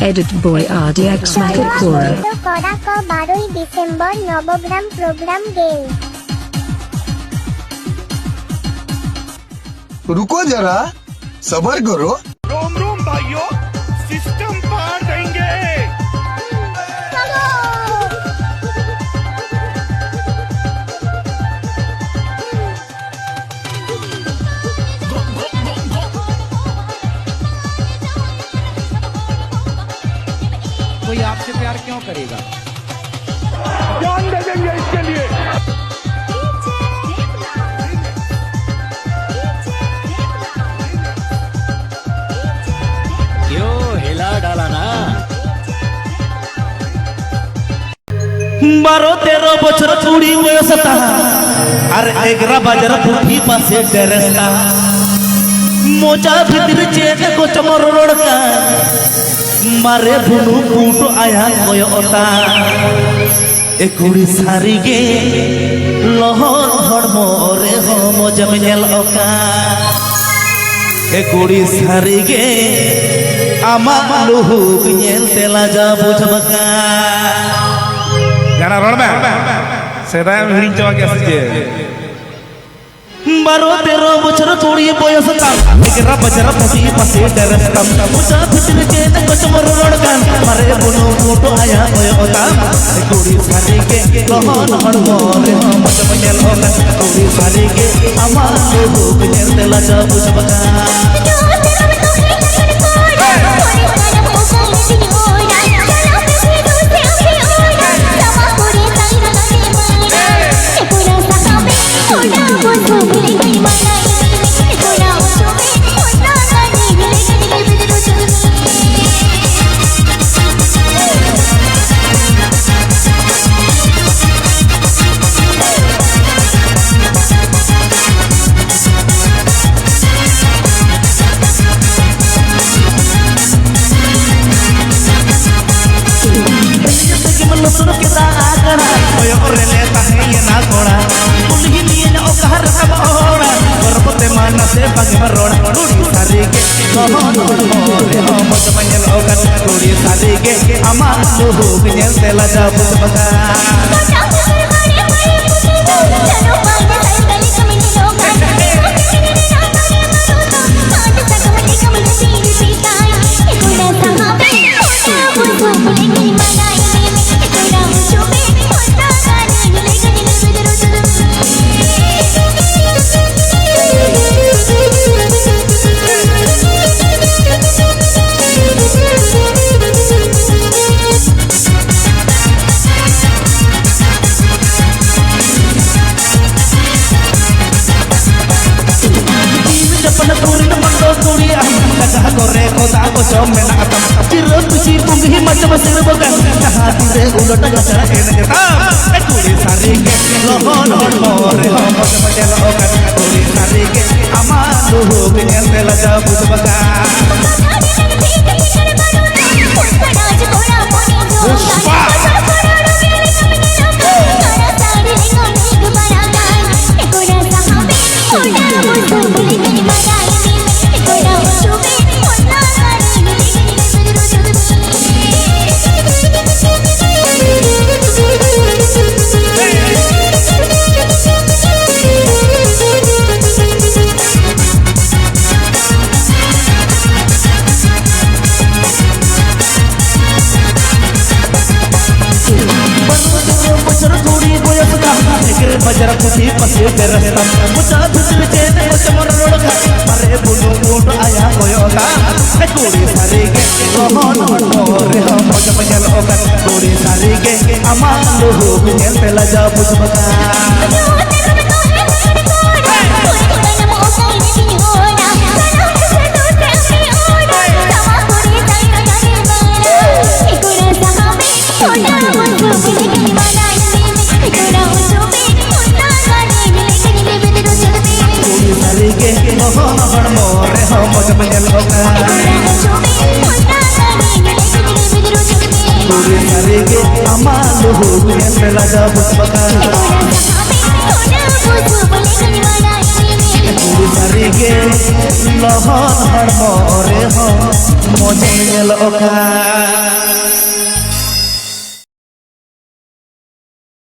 Edit boy RDX Mahipura. करा को 12 दिसंबर Nabagram programme गेल। रुको जरा, सब्र करो। रोम रोम भाइयों, सिस्टम पार देंगे। कोई आपसे प्यार क्यों करेगा? जान दे देंगे इसके लिए। क्यों हिला डाला ना? 12-13 বছর চুড়ি বয়সতা আর 11 বাজার পুঁথি পাশে টেরেসটা মোজা ভিতর চেয়ে গোচমর রড়কা মারে বুনু কুটো আয়া কয়তা এ কুড়ি সারিগে লহর হড়মরে হম জমিনেল ওকা এ কুড়ি সারিগে আমা লুহু বিনেল তেলা যা বুঝবকা गाना रोड में सेदाय में हिरिंग चवा के असजे 12-13 বছর চুড়ি বয়সতা 11 বাজার পুঁথি পাশে টেরেসটা মোজা ভিতর চেয়ে গোচমর রড়কা মারে বুনু কুটো আয়া কয়তা এ কুড়ি সারিগে লহর হড়মরে হম জমিনেল ওকা কুড়ি সারিগে আমা লুহু বিনেল তেলা যা বুঝবকা बाजार पुथी पसे टेरेसता मोजा भितर चेने गोचमर रड़का मारे बुनु कुटो आया कयता ए कुड़ी सारिगे लहन हड़मरे हम जमिनेल ओका कुड़ी सारिगे आमा लुहु बिनेल तेला जा बुझबका राजा पुष्पका लहन हड़मरे हो मजे ओका।